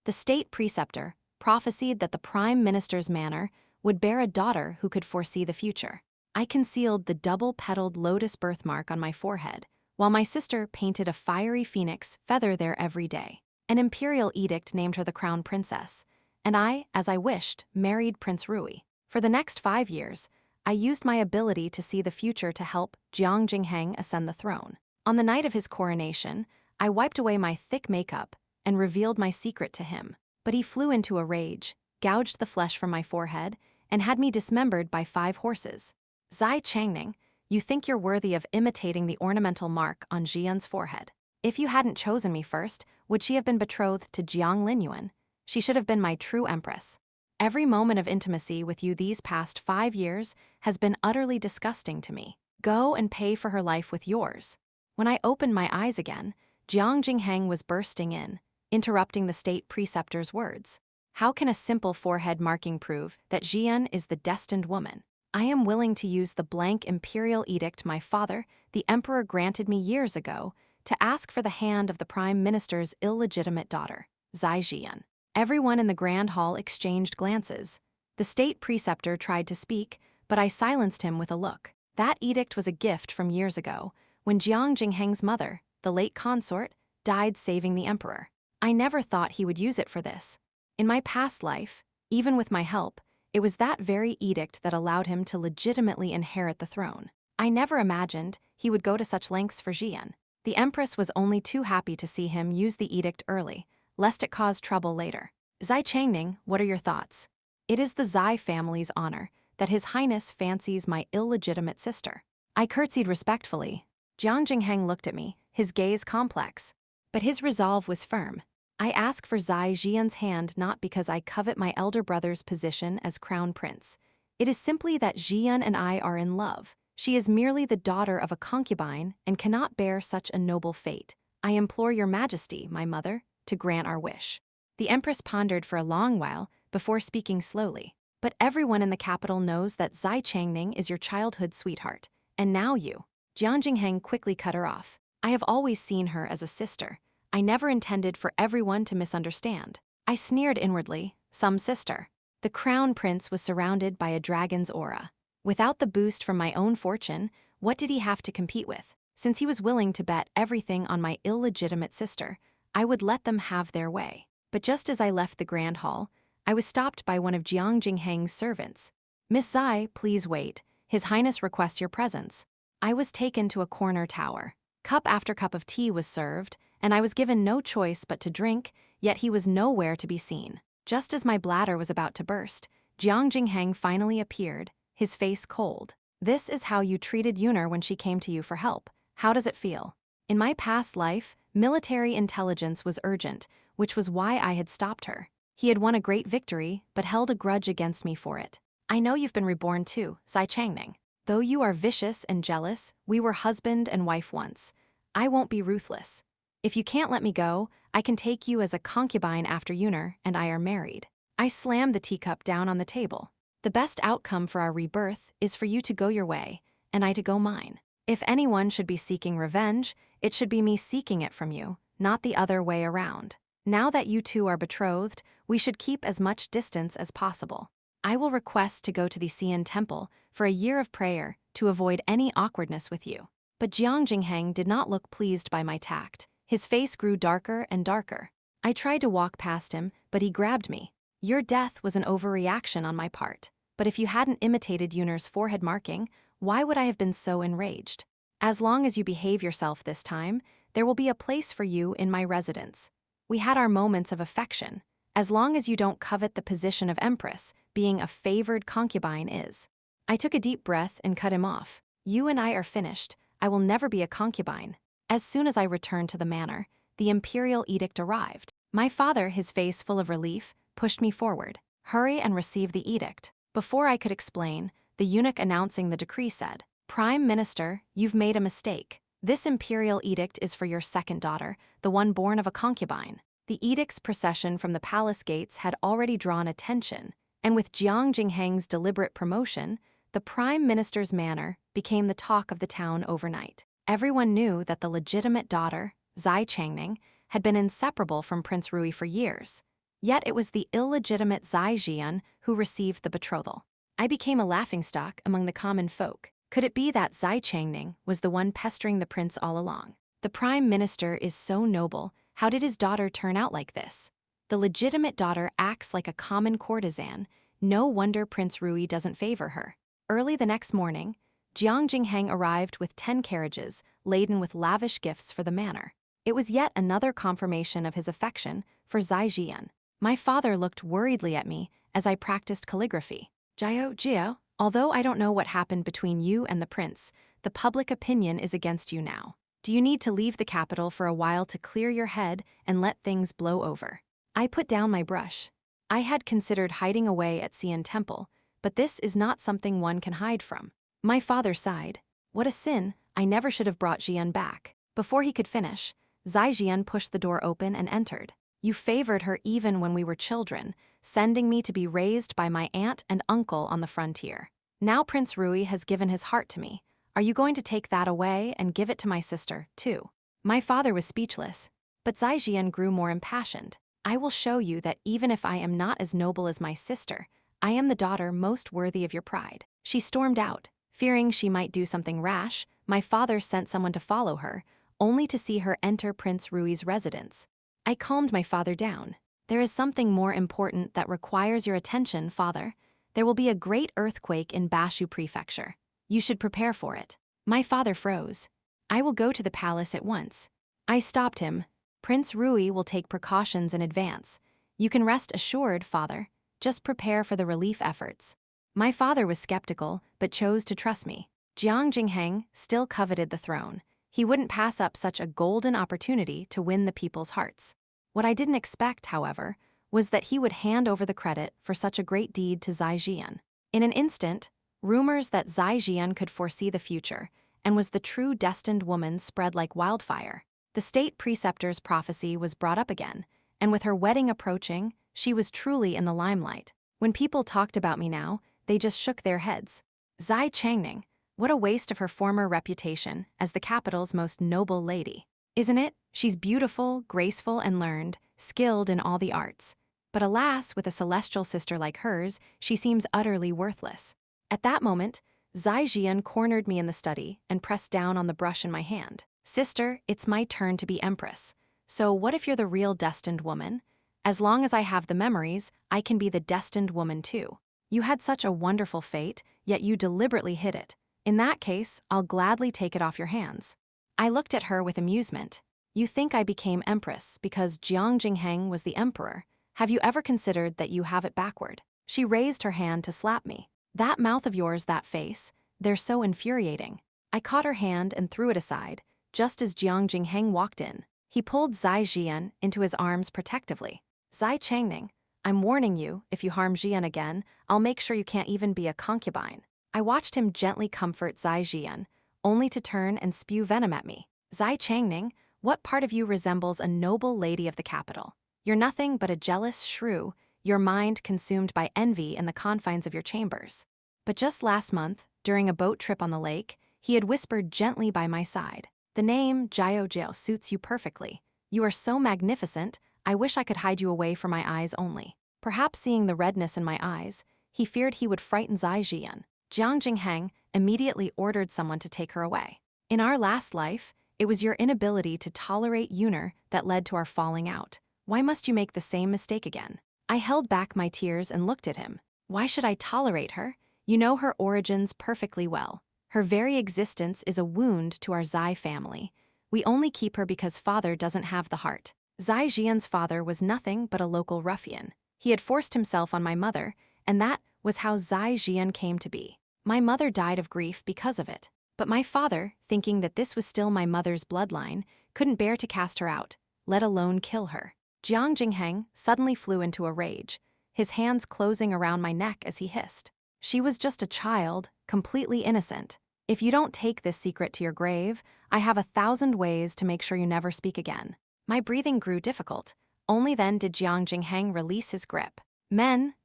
The state preceptor prophesied that the prime minister's manor would bear a daughter who could foresee the future. I concealed the double-petaled lotus birthmark on my forehead, while my sister painted a fiery phoenix feather there every day. An imperial edict named her the crown princess, and I, as I wished, married Prince Rui. For the next 5 years, I used my ability to see the future to help Jiang Jingheng ascend the throne. On the night of his coronation, I wiped away my thick makeup and revealed my secret to him. But he flew into a rage, gouged the flesh from my forehead, and had me dismembered by 5 horses. Zai Changning, you think you're worthy of imitating the ornamental mark on Jian's forehead. If you hadn't chosen me first, would she have been betrothed to Jiang Linyuan? She should have been my true empress. Every moment of intimacy with you these past 5 years has been utterly disgusting to me. Go and pay for her life with yours. When I opened my eyes again, Jiang Jingheng was bursting in, interrupting the state preceptor's words. How can a simple forehead marking prove that Jian is the destined woman? I am willing to use the blank imperial edict my father, the emperor, granted me years ago to ask for the hand of the prime minister's illegitimate daughter, Zai Jian. Everyone in the grand hall exchanged glances. The state preceptor tried to speak, but I silenced him with a look. That edict was a gift from years ago, when Jiang Jingheng's mother, the late consort, died saving the emperor. I never thought he would use it for this. In my past life, even with my help, it was that very edict that allowed him to legitimately inherit the throne. I never imagined he would go to such lengths for Jian. The Empress was only too happy to see him use the edict early, lest it cause trouble later. Zai Changning, what are your thoughts? It is the Zai family's honor that His Highness fancies my illegitimate sister. I curtsied respectfully. Jiang Jingheng looked at me, his gaze complex, but his resolve was firm. I ask for Zai Jian's hand not because I covet my elder brother's position as crown prince. It is simply that Jian and I are in love. She is merely the daughter of a concubine and cannot bear such a noble fate. I implore your majesty, my mother, to grant our wish. The Empress pondered for a long while before speaking slowly. But everyone in the capital knows that Zai Changning is your childhood sweetheart. And now you. Jiang Jingheng quickly cut her off. I have always seen her as a sister. I never intended for everyone to misunderstand. I sneered inwardly, some sister. The crown prince was surrounded by a dragon's aura. Without the boost from my own fortune, what did he have to compete with? Since he was willing to bet everything on my illegitimate sister, I would let them have their way. But just as I left the grand hall, I was stopped by one of Jiang Jingheng's servants. Miss Zai, please wait. His Highness requests your presence. I was taken to a corner tower. Cup after cup of tea was served, and I was given no choice but to drink, yet he was nowhere to be seen. Just as my bladder was about to burst, Jiang Jingheng finally appeared, his face cold. This is how you treated Yuner when she came to you for help. How does it feel? In my past life, military intelligence was urgent, which was why I had stopped her. He had won a great victory, but held a grudge against me for it. I know you've been reborn too, Zai Changning. Though you are vicious and jealous, we were husband and wife once. I won't be ruthless. If you can't let me go, I can take you as a concubine after Yuner and I are married. I slammed the teacup down on the table. The best outcome for our rebirth is for you to go your way, and I to go mine. If anyone should be seeking revenge, it should be me seeking it from you, not the other way around. Now that you two are betrothed, we should keep as much distance as possible. I will request to go to the Xian temple for a year of prayer to avoid any awkwardness with you. But Jiang Jingheng did not look pleased by my tact. His face grew darker and darker. I tried to walk past him, but he grabbed me. Your death was an overreaction on my part. But if you hadn't imitated Yuner's forehead marking, why would I have been so enraged? As long as you behave yourself this time, there will be a place for you in my residence. We had our moments of affection. As long as you don't covet the position of Empress, being a favored concubine is. I took a deep breath and cut him off. You and I are finished. I will never be a concubine. As soon as I returned to the manor, the imperial edict arrived. My father, his face full of relief, pushed me forward. Hurry and receive the edict. Before I could explain, the eunuch announcing the decree said, Prime Minister, you've made a mistake. This imperial edict is for your second daughter, the one born of a concubine. The edict's procession from the palace gates had already drawn attention, and with Jiang Jingheng's deliberate promotion, the Prime Minister's manor became the talk of the town overnight. Everyone knew that the legitimate daughter, Zai Changning, had been inseparable from Prince Rui for years. Yet it was the illegitimate Zai Jian who received the betrothal. I became a laughingstock among the common folk. Could it be that Zai Changning was the one pestering the prince all along? The prime minister is so noble, how did his daughter turn out like this? The legitimate daughter acts like a common courtesan, no wonder Prince Rui doesn't favor her. Early the next morning, Jiang Jingheng arrived with 10 carriages, laden with lavish gifts for the manor. It was yet another confirmation of his affection for Zai Jian. My father looked worriedly at me as I practiced calligraphy. Jiao, although I don't know what happened between you and the prince, the public opinion is against you now. Do you need to leave the capital for a while to clear your head and let things blow over? I put down my brush. I had considered hiding away at Xian Temple, but this is not something one can hide from. My father sighed. What a sin, I never should have brought Jian back. Before he could finish, Zai Jian pushed the door open and entered. You favored her even when we were children, sending me to be raised by my aunt and uncle on the frontier. Now Prince Rui has given his heart to me. Are you going to take that away and give it to my sister, too? My father was speechless, but Zai Jian grew more impassioned. I will show you that even if I am not as noble as my sister, I am the daughter most worthy of your pride. She stormed out. Fearing she might do something rash, my father sent someone to follow her, only to see her enter Prince Rui's residence. I calmed my father down. There is something more important that requires your attention, father. There will be a great earthquake in Bashu Prefecture. You should prepare for it. My father froze. I will go to the palace at once. I stopped him. Prince Rui will take precautions in advance. You can rest assured, father. Just prepare for the relief efforts. My father was skeptical, but chose to trust me. Jiang Jingheng still coveted the throne. He wouldn't pass up such a golden opportunity to win the people's hearts. What I didn't expect, however, was that he would hand over the credit for such a great deed to Zai Jian. In an instant, rumors that Zai Jian could foresee the future and was the true destined woman spread like wildfire. The state preceptor's prophecy was brought up again, and with her wedding approaching, she was truly in the limelight. When people talked about me now, they just shook their heads. Zai Changning, what a waste of her former reputation as the capital's most noble lady. Isn't it? She's beautiful, graceful, and learned, skilled in all the arts. But alas, with a celestial sister like hers, she seems utterly worthless. At that moment, Zai Jian cornered me in the study and pressed down on the brush in my hand. Sister, it's my turn to be Empress. So what if you're the real destined woman? As long as I have the memories, I can be the destined woman too. You had such a wonderful fate, yet you deliberately hid it. In that case, I'll gladly take it off your hands. I looked at her with amusement. You think I became Empress because Jiang Jingheng was the emperor. Have you ever considered that you have it backward? She raised her hand to slap me. That mouth of yours, that face, they're so infuriating. I caught her hand and threw it aside, just as Jiang Jingheng walked in. He pulled Zai Jian into his arms protectively. Zai Changning, I'm warning you, if you harm Jian again, I'll make sure you can't even be a concubine. I watched him gently comfort Zai Jian, only to turn and spew venom at me. Zai Changning, what part of you resembles a noble lady of the capital? You're nothing but a jealous shrew, your mind consumed by envy in the confines of your chambers. But just last month, during a boat trip on the lake, he had whispered gently by my side. The name Jiao suits you perfectly. You are so magnificent, I wish I could hide you away from my eyes only. Perhaps seeing the redness in my eyes, he feared he would frighten Zai Jian. Jiang Jingheng immediately ordered someone to take her away. In our last life, it was your inability to tolerate Yuner that led to our falling out. Why must you make the same mistake again? I held back my tears and looked at him. Why should I tolerate her? You know her origins perfectly well. Her very existence is a wound to our Zai family. We only keep her because father doesn't have the heart. Zai Jian's father was nothing but a local ruffian. He had forced himself on my mother, and that was how Zai Jian came to be. My mother died of grief because of it. But my father, thinking that this was still my mother's bloodline, couldn't bear to cast her out, let alone kill her. Jiang Jingheng suddenly flew into a rage, his hands closing around my neck as he hissed. She was just a child, completely innocent. If you don't take this secret to your grave, I have 1,000 ways to make sure you never speak again. My breathing grew difficult. Only then did Jiang Jingheng release his grip.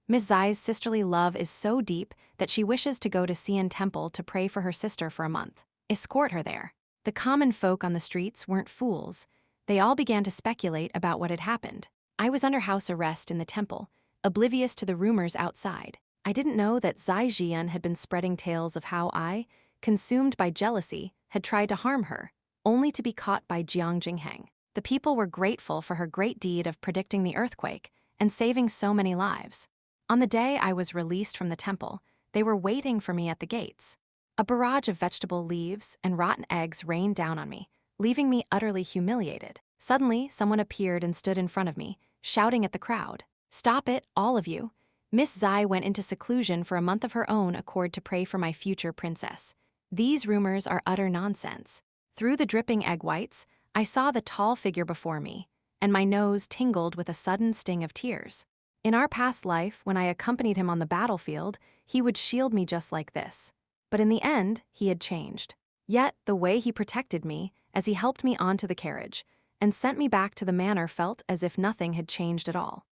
Miss Zai's sisterly love is so deep that she wishes to go to Xian Temple to pray for her sister for a month. Escort her there. The common folk on the streets weren't fools. They all began to speculate about what had happened. I was under house arrest in the temple, oblivious to the rumors outside. I didn't know that Zai Jian had been spreading tales of how I, consumed by jealousy, had tried to harm her, only to be caught by Jiang Jingheng. The people were grateful for her great deed of predicting the earthquake and saving so many lives. On the day I was released from the temple, they were waiting for me at the gates. A barrage of vegetable leaves and rotten eggs rained down on me, leaving me utterly humiliated. Suddenly, someone appeared and stood in front of me, shouting at the crowd, "Stop it, all of you. Miss Zai went into seclusion for a month of her own accord to pray for my future princess. These rumors are utter nonsense." Through the dripping egg whites, I saw the tall figure before me, and my nose tingled with a sudden sting of tears. In our past life, when I accompanied him on the battlefield, he would shield me just like this. But in the end, he had changed. Yet, the way he protected me, as he helped me onto the carriage, and sent me back to the manor felt as if nothing had changed at all.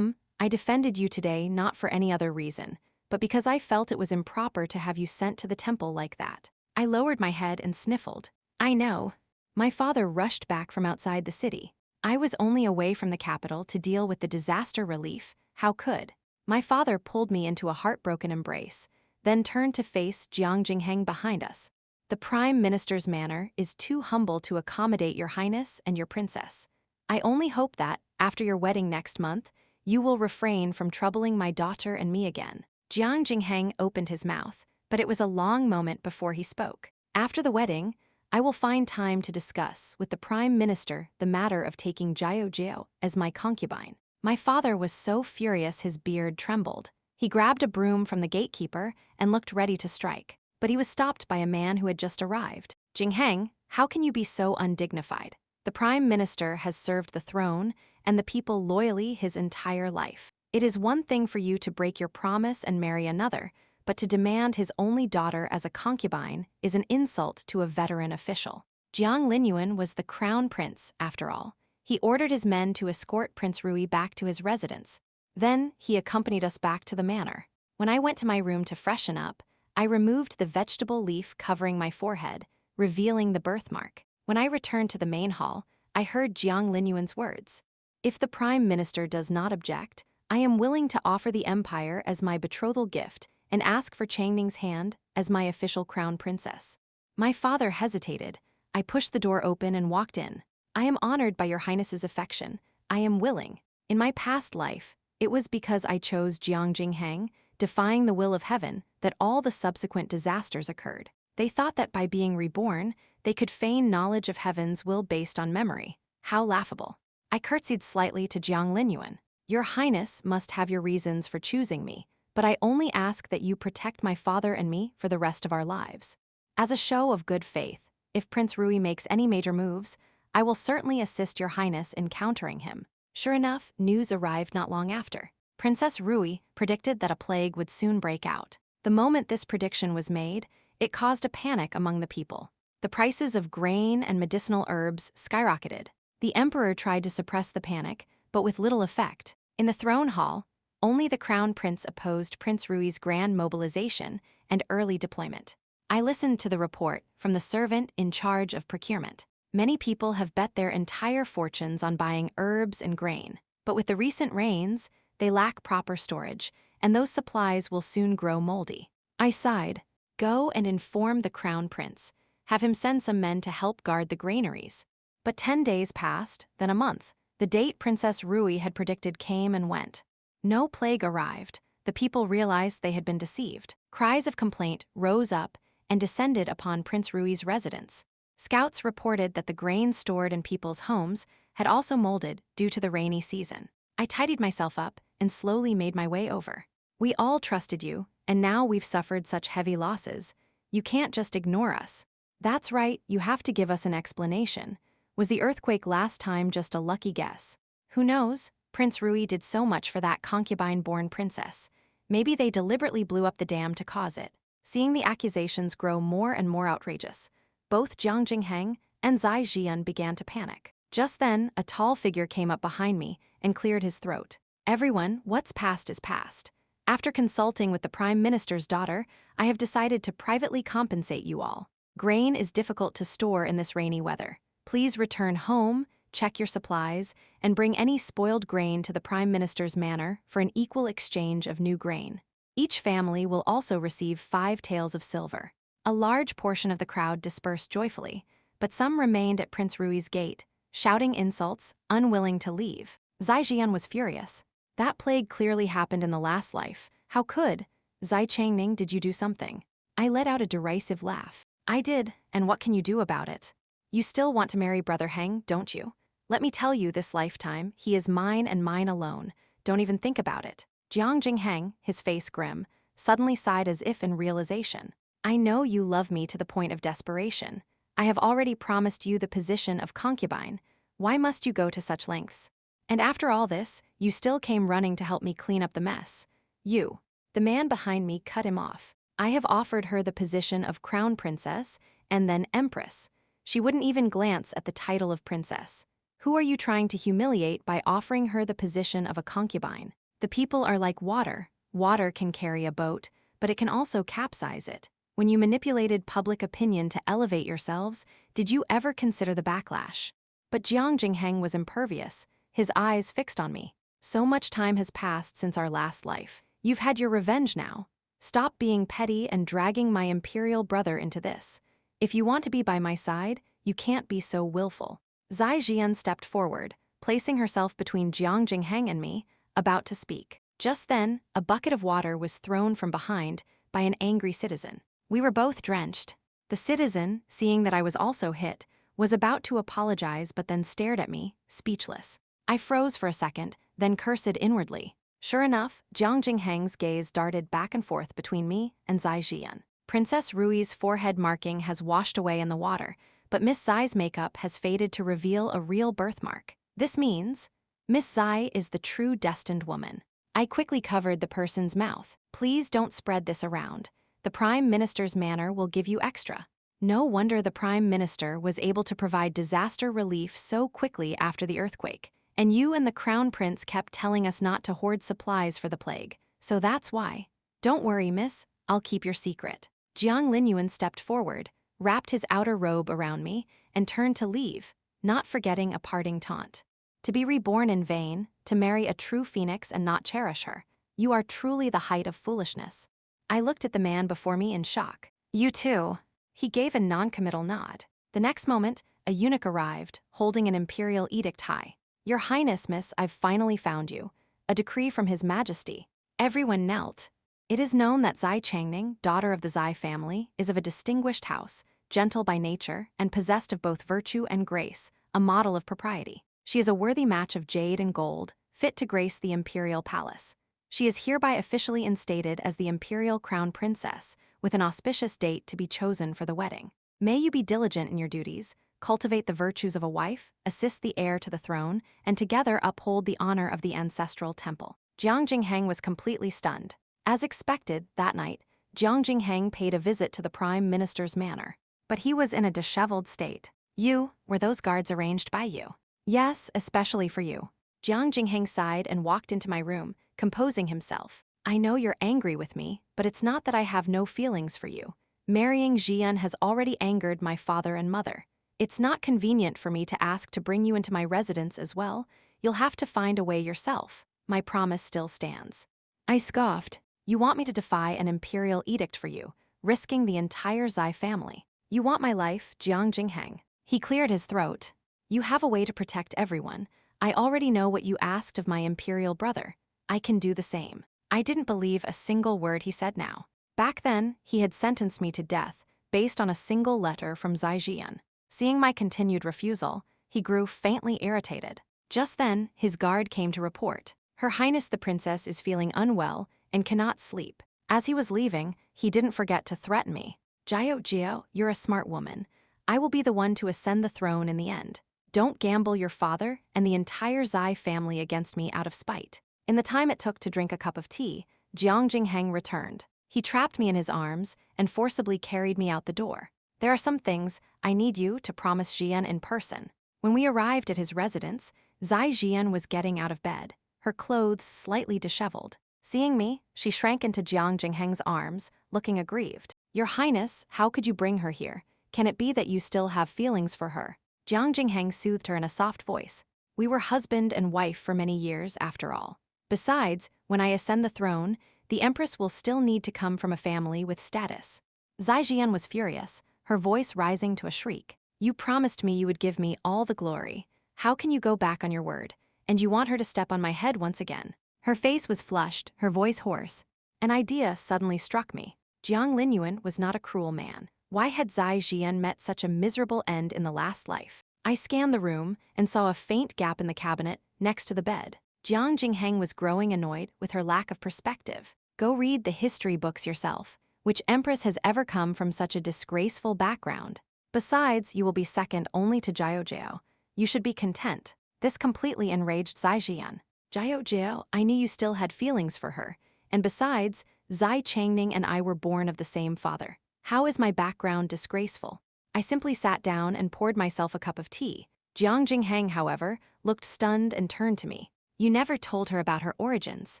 I defended you today not for any other reason, but because I felt it was improper to have you sent to the temple like that. I lowered my head and sniffled. I know. My father rushed back from outside the city. I was only away from the capital to deal with the disaster relief. How could? My father pulled me into a heartbroken embrace, then turned to face Jiang Jingheng behind us. The Prime Minister's manor is too humble to accommodate your highness and your princess. I only hope that, after your wedding next month, you will refrain from troubling my daughter and me again. Jiang Jingheng opened his mouth, but it was a long moment before he spoke. After the wedding, I will find time to discuss with the Prime Minister the matter of taking Jiao Jiao as my concubine. My father was so furious his beard trembled. He grabbed a broom from the gatekeeper and looked ready to strike, but he was stopped by a man who had just arrived. Jingheng, how can you be so undignified? The Prime Minister has served the throne and the people loyally his entire life. It is one thing for you to break your promise and marry another, but to demand his only daughter as a concubine is an insult to a veteran official. Jiang Linyuan was the crown prince, after all. He ordered his men to escort Prince Rui back to his residence. Then he accompanied us back to the manor. When I went to my room to freshen up, I removed the vegetable leaf covering my forehead, revealing the birthmark. When I returned to the main hall, I heard Jiang Linyuan's words. If the Prime Minister does not object, I am willing to offer the empire as my betrothal gift and ask for Changning's hand as my official crown princess. My father hesitated. I pushed the door open and walked in. I am honored by your highness's affection. I am willing. In my past life, it was because I chose Jiang Jingheng, defying the will of heaven, that all the subsequent disasters occurred. They thought that by being reborn, they could feign knowledge of heaven's will based on memory. How laughable. I curtsied slightly to Jiang Linyuan. Your highness must have your reasons for choosing me, but I only ask that you protect my father and me for the rest of our lives. As a show of good faith, if Prince Rui makes any major moves, I will certainly assist your highness in countering him. Sure enough, news arrived not long after. Princess Rui predicted that a plague would soon break out. The moment this prediction was made, it caused a panic among the people. The prices of grain and medicinal herbs skyrocketed. The emperor tried to suppress the panic, but with little effect. In the throne hall, only the crown prince opposed Prince Rui's grand mobilization and early deployment. I listened to the report from the servant in charge of procurement. Many people have bet their entire fortunes on buying herbs and grain, but with the recent rains, they lack proper storage, and those supplies will soon grow moldy. I sighed. Go and inform the crown prince. Have him send some men to help guard the granaries. But 10 days passed, then a month. The date Princess Rui had predicted came and went. No plague arrived. The people realized they had been deceived. Cries of complaint rose up and descended upon Prince Rui's residence. Scouts reported that the grain stored in people's homes had also molded due to the rainy season. I tidied myself up and slowly made my way over. We all trusted you, and now we've suffered such heavy losses. You can't just ignore us. That's right, you have to give us an explanation. Was the earthquake last time just a lucky guess? Who knows? Prince Rui did so much for that concubine-born princess. Maybe they deliberately blew up the dam to cause it. Seeing the accusations grow more and more outrageous, both Jiang Jingheng and Zai Jian began to panic. Just then, a tall figure came up behind me and cleared his throat. Everyone, what's past is past. After consulting with the Prime Minister's daughter, I have decided to privately compensate you all. Grain is difficult to store in this rainy weather. Please return home, check your supplies, and bring any spoiled grain to the Prime Minister's manor for an equal exchange of new grain. Each family will also receive 5 taels of silver. A large portion of the crowd dispersed joyfully, but some remained at Prince Rui's gate, shouting insults, unwilling to leave. Zai Jian was furious. That plague clearly happened in the last life. How could? Zai Changning, did you do something? I let out a derisive laugh. I did, and what can you do about it? You still want to marry Brother Heng, don't you? Let me tell you, this lifetime, he is mine and mine alone. Don't even think about it. Jiang Jingheng, his face grim, suddenly sighed as if in realization. I know you love me to the point of desperation. I have already promised you the position of concubine. Why must you go to such lengths? And after all this, you still came running to help me clean up the mess. You. The man behind me cut him off. I have offered her the position of crown princess and then empress. She wouldn't even glance at the title of princess. Who are you trying to humiliate by offering her the position of a concubine? The people are like water. Water can carry a boat, but it can also capsize it. When you manipulated public opinion to elevate yourselves, did you ever consider the backlash? But Jiang Jingheng was impervious, his eyes fixed on me. So much time has passed since our last life. You've had your revenge now. Stop being petty and dragging my imperial brother into this. If you want to be by my side, you can't be so willful. Zai Jian stepped forward, placing herself between Jiang Jingheng and me, about to speak. Just then, a bucket of water was thrown from behind by an angry citizen. We were both drenched. The citizen, seeing that I was also hit, was about to apologize but then stared at me, speechless. I froze for a second, then cursed inwardly. Sure enough, Jiang Jingheng's gaze darted back and forth between me and Zai Jian. Princess Rui's forehead marking has washed away in the water, but Miss Zai's makeup has faded to reveal a real birthmark. This means Miss Zai is the true destined woman. I quickly covered the person's mouth. Please don't spread this around. The Prime Minister's manor will give you extra. No wonder the Prime Minister was able to provide disaster relief so quickly after the earthquake. And you and the Crown Prince kept telling us not to hoard supplies for the plague. So that's why. Don't worry, miss. I'll keep your secret. Jiang Linyuan stepped forward, wrapped his outer robe around me, and turned to leave, not forgetting a parting taunt. To be reborn in vain, to marry a true phoenix and not cherish her. You are truly the height of foolishness. I looked at the man before me in shock. You too. He gave a non-committal nod. The next moment, a eunuch arrived, holding an imperial edict high. Your Highness, miss, I've finally found you. A decree from His Majesty. Everyone knelt. It is known that Zai Changning, daughter of the Zai family, is of a distinguished house, gentle by nature, and possessed of both virtue and grace, a model of propriety. She is a worthy match of jade and gold, fit to grace the imperial palace. She is hereby officially instated as the imperial crown princess, with an auspicious date to be chosen for the wedding. May you be diligent in your duties, cultivate the virtues of a wife, assist the heir to the throne, and together uphold the honor of the ancestral temple. Jiang Jingheng was completely stunned. As expected, that night, Jiang Jingheng paid a visit to the Prime Minister's manor. But he was in a disheveled state. Were those guards arranged by you? Yes, especially for you. Jiang Jingheng sighed and walked into my room, composing himself. I know you're angry with me, but it's not that I have no feelings for you. Marrying Jian has already angered my father and mother. It's not convenient for me to ask to bring you into my residence as well. You'll have to find a way yourself. My promise still stands. I scoffed. You want me to defy an imperial edict for you, risking the entire Zai family. You want my life, Jiang Jingheng. He cleared his throat. You have a way to protect everyone. I already know what you asked of my imperial brother. I can do the same. I didn't believe a single word he said now. Back then, he had sentenced me to death, based on a single letter from Zai Jian. Seeing my continued refusal, he grew faintly irritated. Just then, his guard came to report. Her Highness the Princess is feeling unwell and cannot sleep. As he was leaving, he didn't forget to threaten me. Jiao, you're a smart woman. I will be the one to ascend the throne in the end. Don't gamble your father and the entire Zai family against me out of spite. In the time it took to drink a cup of tea, Jiang Jingheng returned. He trapped me in his arms and forcibly carried me out the door. There are some things I need you to promise Jian in person. When we arrived at his residence, Zai Jian was getting out of bed, her clothes slightly disheveled. Seeing me, she shrank into Jiang Jingheng's arms, looking aggrieved. Your Highness, how could you bring her here? Can it be that you still have feelings for her? Jiang Jingheng soothed her in a soft voice. We were husband and wife for many years, after all. Besides, when I ascend the throne, the Empress will still need to come from a family with status. Zai Jian was furious, her voice rising to a shriek. You promised me you would give me all the glory. How can you go back on your word? And you want her to step on my head once again? Her face was flushed, her voice hoarse. An idea suddenly struck me. Jiang Linyuan was not a cruel man. Why had Zai Jian met such a miserable end in the last life? I scanned the room and saw a faint gap in the cabinet next to the bed. Jiang Jingheng was growing annoyed with her lack of perspective. Go read the history books yourself. Which empress has ever come from such a disgraceful background? Besides, you will be second only to Jiao. You should be content. This completely enraged Zai Jian. Jiao, I knew you still had feelings for her. And besides, Zai Changning and I were born of the same father. How is my background disgraceful? I simply sat down and poured myself a cup of tea. Jiang Jingheng, however, looked stunned and turned to me. You never told her about her origins.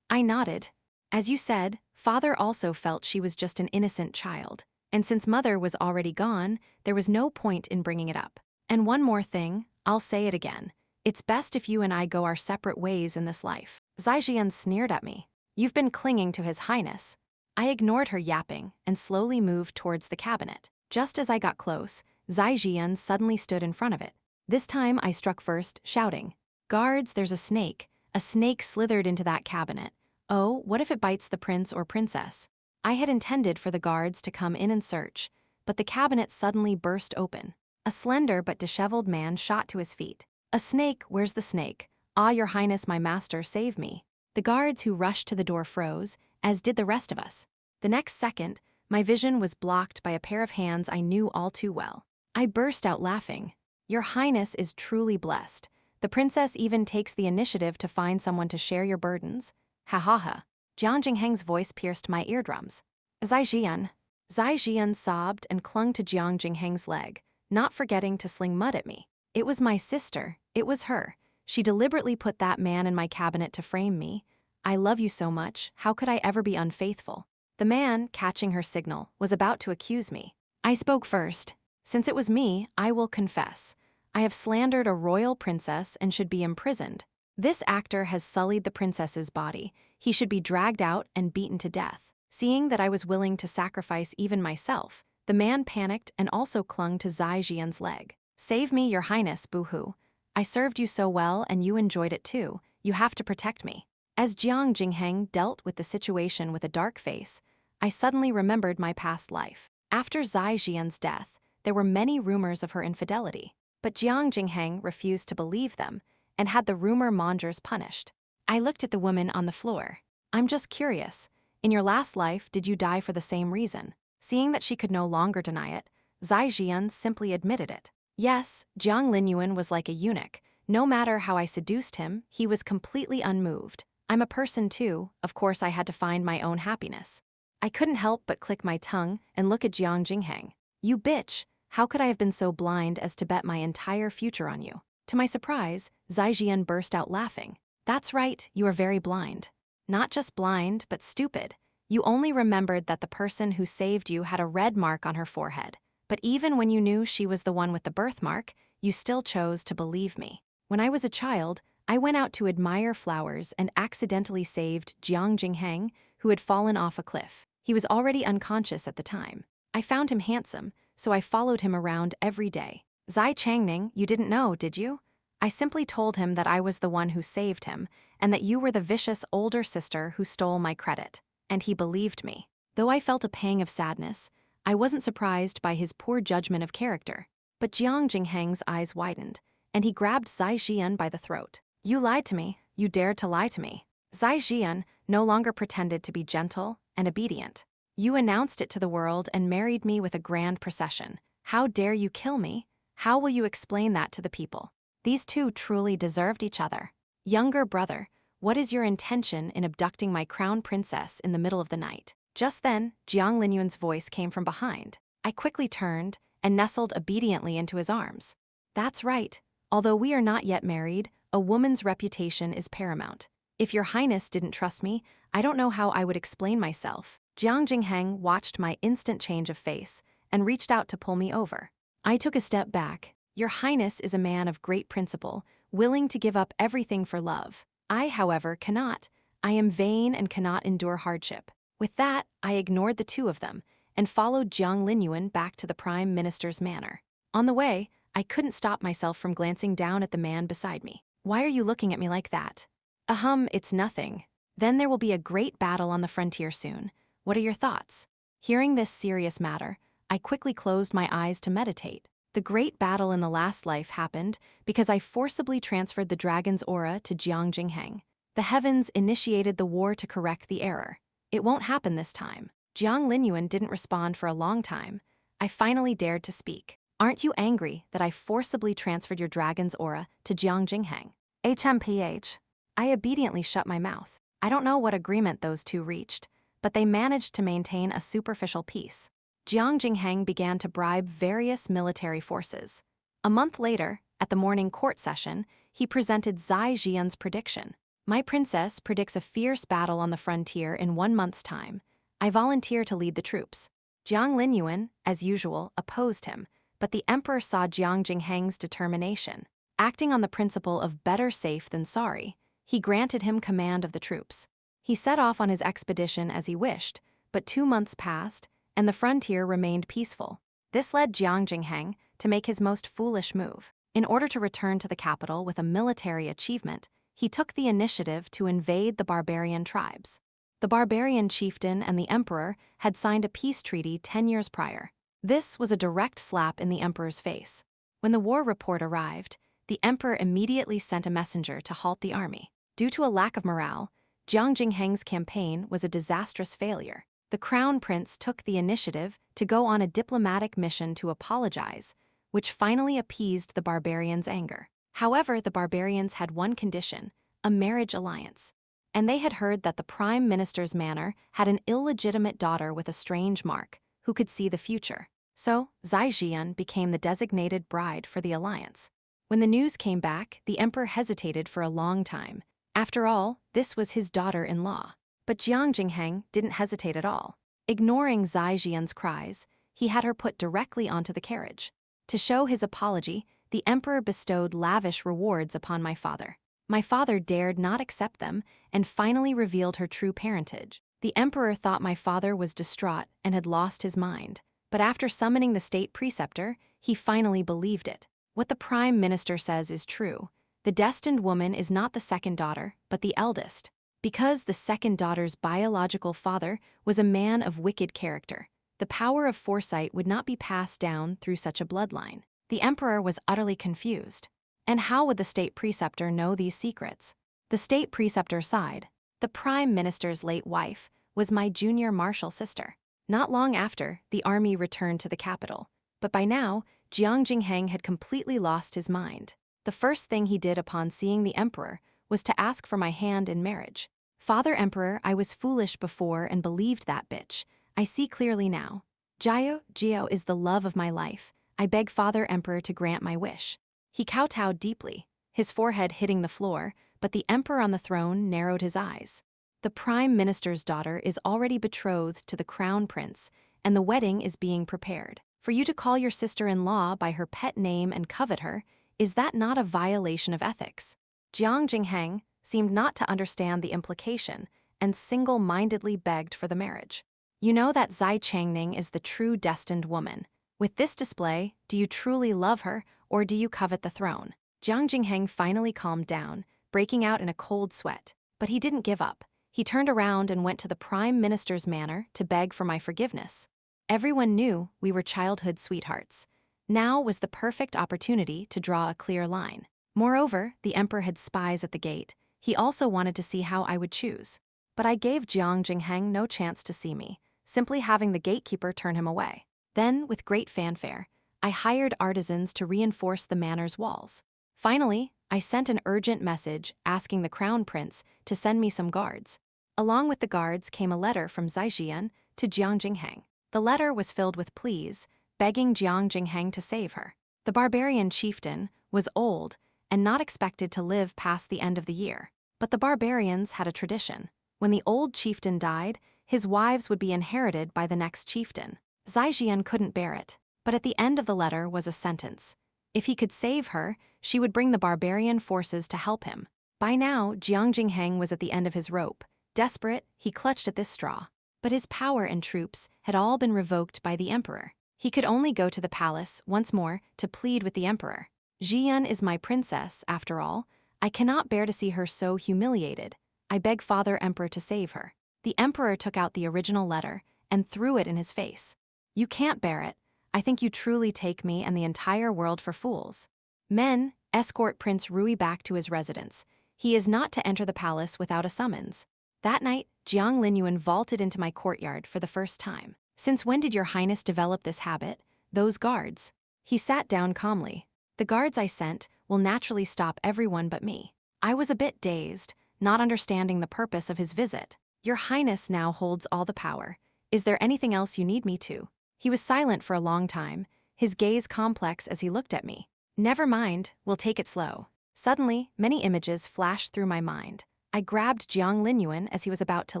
I nodded. As you said, father also felt she was just an innocent child. And since mother was already gone, there was no point in bringing it up. And one more thing, I'll say it again. It's best if you and I go our separate ways in this life. Zai Jian sneered at me. You've been clinging to His Highness. I ignored her yapping and slowly moved towards the cabinet. Just as I got close, Zai Jian suddenly stood in front of it. This time I struck first, shouting, Guards, there's a snake. A snake slithered into that cabinet. Oh, what if it bites the prince or princess? I had intended for the guards to come in and search, but the cabinet suddenly burst open. A slender but disheveled man shot to his feet. A snake, where's the snake? Ah, your highness, my master, save me. The guards who rushed to the door froze, as did the rest of us. The next second, my vision was blocked by a pair of hands I knew all too well. I burst out laughing. Your highness is truly blessed. The princess even takes the initiative to find someone to share your burdens. Ha ha ha. Jiang Jingheng's voice pierced my eardrums. Zai Jian. Zai Jian sobbed and clung to Jiang Jingheng's leg, not forgetting to sling mud at me. It was my sister. It was her. She deliberately put that man in my cabinet to frame me. I love you so much, how could I ever be unfaithful? The man, catching her signal, was about to accuse me. I spoke first. Since it was me, I will confess. I have slandered a royal princess and should be imprisoned. This actor has sullied the princess's body. He should be dragged out and beaten to death. Seeing that I was willing to sacrifice even myself, the man panicked and also clung to Zai Jian's leg. Save me, your highness, boo-hoo. I served you so well and you enjoyed it too. You have to protect me. As Jiang Jingheng dealt with the situation with a dark face, I suddenly remembered my past life. After Zai Jian's death, there were many rumors of her infidelity, but Jiang Jingheng refused to believe them and had the rumor mongers punished. I looked at the woman on the floor. I'm just curious. In your last life, did you die for the same reason? Seeing that she could no longer deny it, Zai Jian simply admitted it. Yes, Jiang Linyuan was like a eunuch. No matter how I seduced him, he was completely unmoved. I'm a person too, of course I had to find my own happiness. I couldn't help but click my tongue and look at Jiang Jingheng. You bitch, how could I have been so blind as to bet my entire future on you? To my surprise, Zai Jian burst out laughing. That's right, you are very blind. Not just blind, but stupid. You only remembered that the person who saved you had a red mark on her forehead. But even when you knew she was the one with the birthmark, you still chose to believe me. When I was a child, I went out to admire flowers and accidentally saved Jiang Jingheng, who had fallen off a cliff. He was already unconscious at the time. I found him handsome, so I followed him around every day. Zai Changning, you didn't know, did you? I simply told him that I was the one who saved him, and that you were the vicious older sister who stole my credit. And he believed me. Though I felt a pang of sadness, I wasn't surprised by his poor judgment of character. But Jiang Jingheng's eyes widened, and he grabbed Zai Jian by the throat. You lied to me. You dared to lie to me. Zai Jian no longer pretended to be gentle and obedient. You announced it to the world and married me with a grand procession. How dare you kill me? How will you explain that to the people? These two truly deserved each other. Younger brother, what is your intention in abducting my crown princess in the middle of the night? Just then, Jiang Linyuan's voice came from behind. I quickly turned and nestled obediently into his arms. That's right. Although we are not yet married, a woman's reputation is paramount. If your highness didn't trust me, I don't know how I would explain myself. Jiang Jingheng watched my instant change of face and reached out to pull me over. I took a step back, "Your Highness is a man of great principle, willing to give up everything for love. I, however, cannot. I am vain and cannot endure hardship." With that, I ignored the two of them and followed Jiang Linyuan back to the Prime Minister's manor. On the way, I couldn't stop myself from glancing down at the man beside me. "Why are you looking at me like that?" It's nothing. Then there will be a great battle on the frontier soon. What are your thoughts?" Hearing this serious matter, I quickly closed my eyes to meditate. The great battle in the last life happened because I forcibly transferred the dragon's aura to Jiang Jingheng. The heavens initiated the war to correct the error. It won't happen this time. Jiang Linyuan didn't respond for a long time. I finally dared to speak. "Aren't you angry that I forcibly transferred your dragon's aura to Jiang Jingheng?" HMPH. I obediently shut my mouth. I don't know what agreement those two reached, but they managed to maintain a superficial peace. Jiang Jingheng began to bribe various military forces. A month later, at the morning court session, he presented Zai Jian's prediction. "My princess predicts a fierce battle on the frontier in 1 month's time. I volunteer to lead the troops." Jiang Linyuan, as usual, opposed him, but the emperor saw Jiang Jingheng's determination. Acting on the principle of better safe than sorry, he granted him command of the troops. He set off on his expedition as he wished, but 2 months passed, and the frontier remained peaceful. This led Jiang Jingheng to make his most foolish move. In order to return to the capital with a military achievement, he took the initiative to invade the barbarian tribes. The barbarian chieftain and the emperor had signed a peace treaty 10 years prior. This was a direct slap in the emperor's face. When the war report arrived, the emperor immediately sent a messenger to halt the army. Due to a lack of morale, Jiang Jingheng's campaign was a disastrous failure. The crown prince took the initiative to go on a diplomatic mission to apologize, which finally appeased the barbarians' anger. However, the barbarians had one condition: a marriage alliance. And they had heard that the prime minister's manor had an illegitimate daughter with a strange mark, who could see the future. So, Zai Jian became the designated bride for the alliance. When the news came back, the emperor hesitated for a long time. After all, this was his daughter-in-law. But Jiang Jingheng didn't hesitate at all. Ignoring Zai Jian's cries, he had her put directly onto the carriage. To show his apology, the emperor bestowed lavish rewards upon my father. My father dared not accept them and finally revealed her true parentage. The emperor thought my father was distraught and had lost his mind, but after summoning the state preceptor, he finally believed it. What the prime minister says is true. The destined woman is not the second daughter, but the eldest. Because the second daughter's biological father was a man of wicked character, the power of foresight would not be passed down through such a bloodline. The emperor was utterly confused. And how would the state preceptor know these secrets? The state preceptor sighed. The prime minister's late wife was my junior marshal sister. Not long after, the army returned to the capital. But by now, Jiang Jingheng had completely lost his mind. The first thing he did upon seeing the emperor was to ask for my hand in marriage. "Father Emperor, I was foolish before and believed that bitch. I see clearly now. Jiao is the love of my life. I beg Father Emperor to grant my wish." He kowtowed deeply, his forehead hitting the floor, but the emperor on the throne narrowed his eyes. "The prime minister's daughter is already betrothed to the crown prince, and the wedding is being prepared. For you to call your sister-in-law by her pet name and covet her, is that not a violation of ethics?" Jiang Jingheng seemed not to understand the implication and single-mindedly begged for the marriage. "You know that Zai Changning is the true destined woman. With this display, do you truly love her, or do you covet the throne?" Jiang Jingheng finally calmed down, breaking out in a cold sweat. But he didn't give up. He turned around and went to the prime minister's manor to beg for my forgiveness. Everyone knew we were childhood sweethearts. Now was the perfect opportunity to draw a clear line. Moreover, the emperor had spies at the gate. He also wanted to see how I would choose. But I gave Jiang Jingheng no chance to see me, simply having the gatekeeper turn him away. Then, with great fanfare, I hired artisans to reinforce the manor's walls. Finally, I sent an urgent message asking the crown prince to send me some guards. Along with the guards came a letter from Zai Jian to Jiang Jingheng. The letter was filled with pleas, begging Jiang Jingheng to save her. The barbarian chieftain was old and not expected to live past the end of the year. But the barbarians had a tradition. When the old chieftain died, his wives would be inherited by the next chieftain. Zai Jian couldn't bear it, but at the end of the letter was a sentence. If he could save her, she would bring the barbarian forces to help him. By now, Jiang Jingheng was at the end of his rope. Desperate, he clutched at this straw. But his power and troops had all been revoked by the emperor. He could only go to the palace once more to plead with the emperor. Zhiyun is my princess, after all. I cannot bear to see her so humiliated. I beg Father Emperor to save her. The emperor took out the original letter and threw it in his face. You can't bear it. I think you truly take me and the entire world for fools. Men, escort Prince Rui back to his residence. He is not to enter the palace without a summons. That night, Jiang Linyuan vaulted into my courtyard for the first time. Since when did your highness develop this habit? Those guards. He sat down calmly. The guards I sent will naturally stop everyone but me. I was a bit dazed, not understanding the purpose of his visit. Your highness now holds all the power. Is there anything else you need me to? He was silent for a long time, his gaze complex as he looked at me. Never mind, we'll take it slow. Suddenly, many images flashed through my mind. I grabbed Jiang Linyuan as he was about to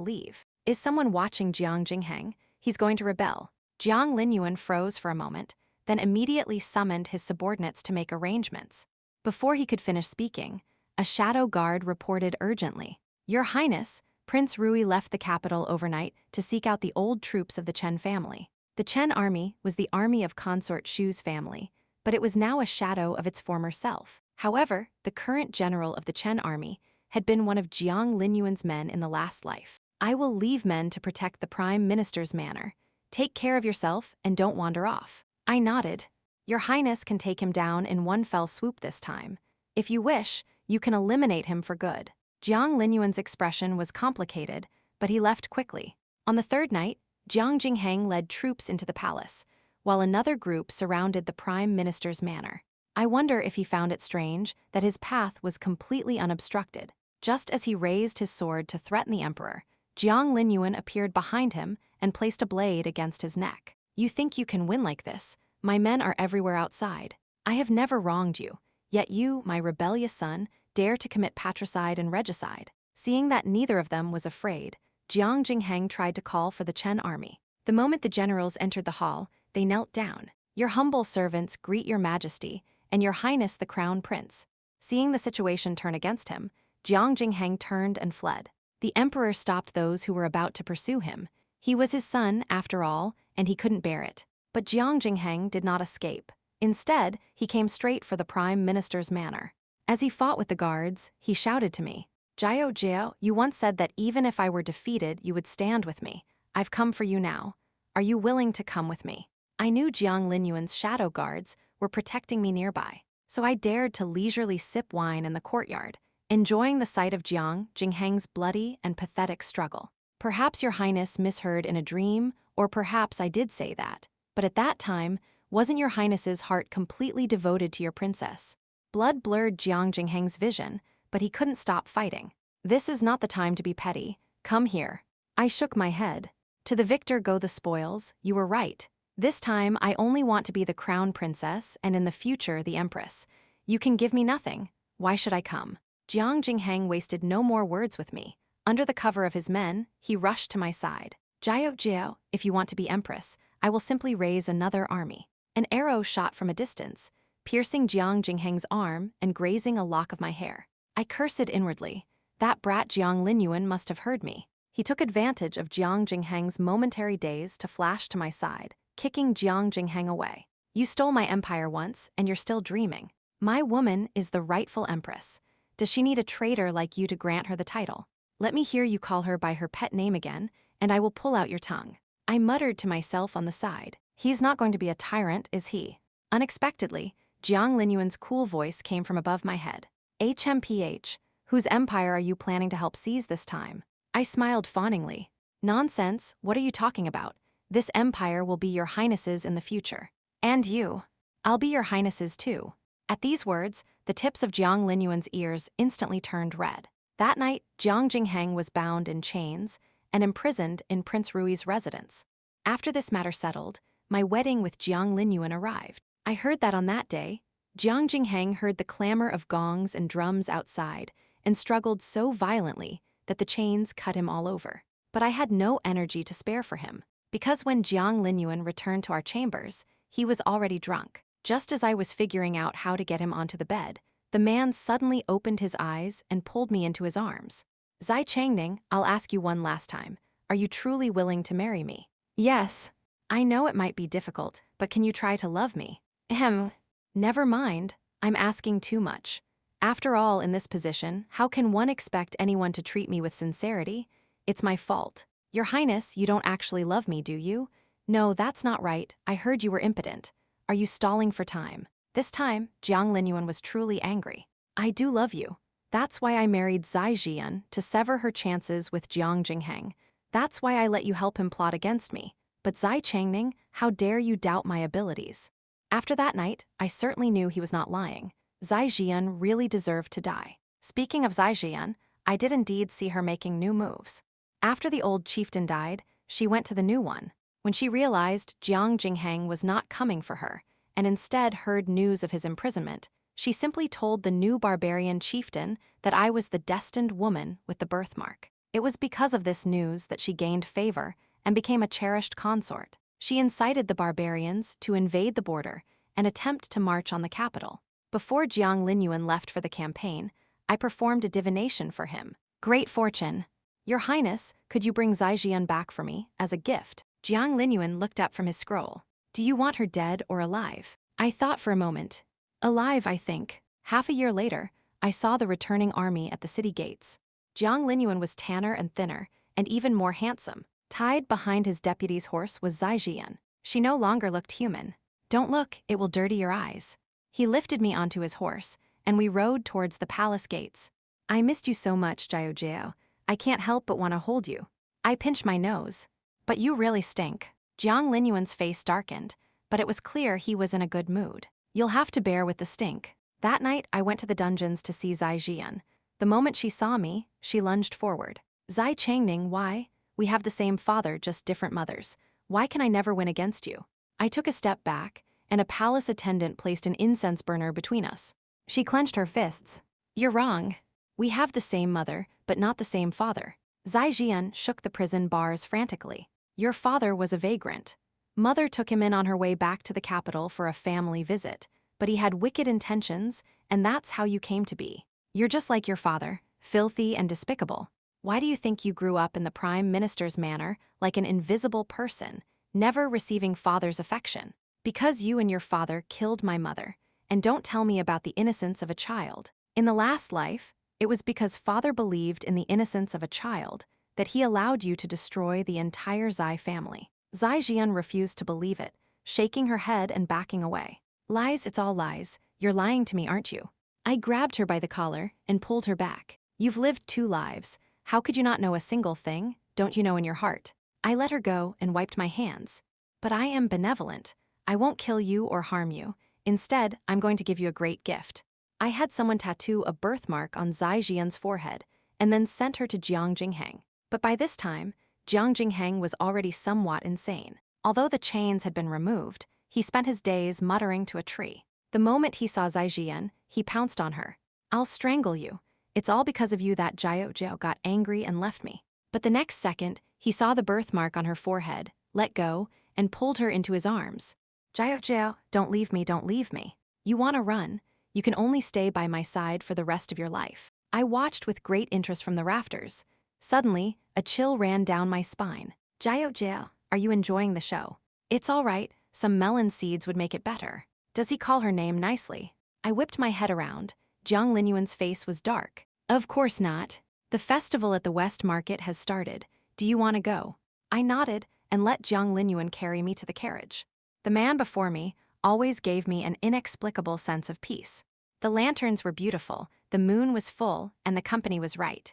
leave. Is someone watching Jiang Jingheng? He's going to rebel. Jiang Linyuan froze for a moment, then immediately summoned his subordinates to make arrangements. Before he could finish speaking, a shadow guard reported urgently. Your Highness, Prince Rui left the capital overnight to seek out the old troops of the Chen family. The Chen army was the army of Consort Shu's family, but it was now a shadow of its former self. However, the current general of the Chen army had been one of Jiang Linyuan's men in the last life. I will leave men to protect the Prime Minister's manor. Take care of yourself and don't wander off. I nodded. Your Highness can take him down in one fell swoop this time. If you wish, you can eliminate him for good. Jiang Linyuan's expression was complicated, but he left quickly. On the third night, Jiang Jingheng led troops into the palace, while another group surrounded the Prime Minister's manor. I wonder if he found it strange that his path was completely unobstructed. Just as he raised his sword to threaten the emperor, Jiang Linyuan appeared behind him and placed a blade against his neck. You think you can win like this? My men are everywhere outside. I have never wronged you, yet you, my rebellious son, dare to commit patricide and regicide. Seeing that neither of them was afraid, Jiang Jingheng tried to call for the Chen army. The moment the generals entered the hall, they knelt down. Your humble servants greet your majesty, and your highness the crown prince. Seeing the situation turn against him, Jiang Jingheng turned and fled. The emperor stopped those who were about to pursue him. He was his son, after all, and he couldn't bear it. But Jiang Jingheng did not escape. Instead, he came straight for the Prime Minister's manor. As he fought with the guards, he shouted to me, Jiao Jiao, you once said that even if I were defeated, you would stand with me. I've come for you now. Are you willing to come with me? I knew Jiang Linyuan's shadow guards were protecting me nearby, so I dared to leisurely sip wine in the courtyard, enjoying the sight of Jiang Jingheng's bloody and pathetic struggle. Perhaps your highness misheard in a dream, or perhaps I did say that. But at that time, wasn't your highness's heart completely devoted to your princess? Blood blurred Jiang Jingheng's vision, but he couldn't stop fighting. This is not the time to be petty. Come here. I shook my head. To the victor go the spoils, you were right. This time I only want to be the crown princess and in the future the empress. You can give me nothing. Why should I come? Jiang Jingheng wasted no more words with me. Under the cover of his men, he rushed to my side. Jiao Jiao, if you want to be empress, I will simply raise another army. An arrow shot from a distance, piercing Jiang Jingheng's arm and grazing a lock of my hair. I cursed inwardly. That brat Jiang Linyuan must have heard me. He took advantage of Jiang Jingheng's momentary daze to flash to my side, kicking Jiang Jingheng away. You stole my empire once, and you're still dreaming. My woman is the rightful empress. Does she need a traitor like you to grant her the title? Let me hear you call her by her pet name again, and I will pull out your tongue. I muttered to myself on the side. He's not going to be a tyrant, is he? Unexpectedly, Jiang Linyuan's cool voice came from above my head. HMPH, whose empire are you planning to help seize this time? I smiled fawningly. Nonsense, what are you talking about? This empire will be your highness's in the future. And you. I'll be your highness's too. At these words, the tips of Jiang Linyuan's ears instantly turned red. That night, Jiang Jingheng was bound in chains and imprisoned in Prince Rui's residence. After this matter settled, my wedding with Jiang Linyuan arrived. I heard that on that day, Jiang Jingheng heard the clamor of gongs and drums outside and struggled so violently that the chains cut him all over. But I had no energy to spare for him, because when Jiang Linyuan returned to our chambers, he was already drunk. Just as I was figuring out how to get him onto the bed, the man suddenly opened his eyes and pulled me into his arms. Zai Changning, I'll ask you one last time. Are you truly willing to marry me? Yes. I know it might be difficult, but can you try to love me? Ahem. Never mind. I'm asking too much. After all, in this position, how can one expect anyone to treat me with sincerity? It's my fault. Your Highness, you don't actually love me, do you? No, that's not right. I heard you were impotent. Are you stalling for time? This time, Jiang Linyuan was truly angry. I do love you. That's why I married Zai Jian to sever her chances with Jiang Jingheng. That's why I let you help him plot against me. But Zai Changning, how dare you doubt my abilities? After that night, I certainly knew he was not lying. Zai Jian really deserved to die. Speaking of Zai Jian, I did indeed see her making new moves. After the old chieftain died, she went to the new one. When she realized Jiang Jingheng was not coming for her, and instead heard news of his imprisonment, she simply told the new barbarian chieftain that I was the destined woman with the birthmark. It was because of this news that she gained favor and became a cherished consort. She incited the barbarians to invade the border and attempt to march on the capital. Before Jiang Linyuan left for the campaign, I performed a divination for him. Great fortune. Your Highness, could you bring Zai Jian back for me as a gift? Jiang Linyuan looked up from his scroll. Do you want her dead or alive? I thought for a moment. Alive, I think. Half a year later, I saw the returning army at the city gates. Jiang Linyuan was tanner and thinner, and even more handsome. Tied behind his deputy's horse was Zai Jian. She no longer looked human. Don't look, it will dirty your eyes. He lifted me onto his horse, and we rode towards the palace gates. I missed you so much, Jiao Jiao. I can't help but want to hold you. I pinched my nose. But you really stink. Jiang Linyuan's face darkened, but it was clear he was in a good mood. You'll have to bear with the stink. That night, I went to the dungeons to see Zai Jian. The moment she saw me, she lunged forward. Zai Changning, why? We have the same father, just different mothers. Why can I never win against you? I took a step back, and a palace attendant placed an incense burner between us. She clenched her fists. You're wrong. We have the same mother, but not the same father. Zai Jian shook the prison bars frantically. Your father was a vagrant. Mother took him in on her way back to the capital for a family visit, but he had wicked intentions, and that's how you came to be. You're just like your father, filthy and despicable. Why do you think you grew up in the prime minister's manor like an invisible person, never receiving father's affection? Because you and your father killed my mother, and don't tell me about the innocence of a child. In the last life, it was because father believed in the innocence of a child that he allowed you to destroy the entire Zai family. Zai Jian refused to believe it, shaking her head and backing away. Lies, it's all lies. You're lying to me, aren't you? I grabbed her by the collar and pulled her back. You've lived 2 lives. How could you not know a single thing? Don't you know in your heart? I let her go and wiped my hands. But I am benevolent. I won't kill you or harm you. Instead, I'm going to give you a great gift. I had someone tattoo a birthmark on Zai Jian's forehead and then sent her to Jiang Jingheng. But by this time, Jiang Jingheng was already somewhat insane. Although the chains had been removed, he spent his days muttering to a tree. The moment he saw Zai Jian, he pounced on her. I'll strangle you. It's all because of you that Jiao Jiao got angry and left me. But the next second, he saw the birthmark on her forehead, let go, and pulled her into his arms. Jiao Jiao, don't leave me, don't leave me. You want to run? You can only stay by my side for the rest of your life. I watched with great interest from the rafters. Suddenly, a chill ran down my spine. Jiao Jiao, are you enjoying the show? It's all right, some melon seeds would make it better. Does he call her name nicely? I whipped my head around. Jiang Linyuan's face was dark. Of course not. The festival at the West Market has started. Do you want to go? I nodded and let Jiang Linyuan carry me to the carriage. The man before me always gave me an inexplicable sense of peace. The lanterns were beautiful, the moon was full, and the company was right.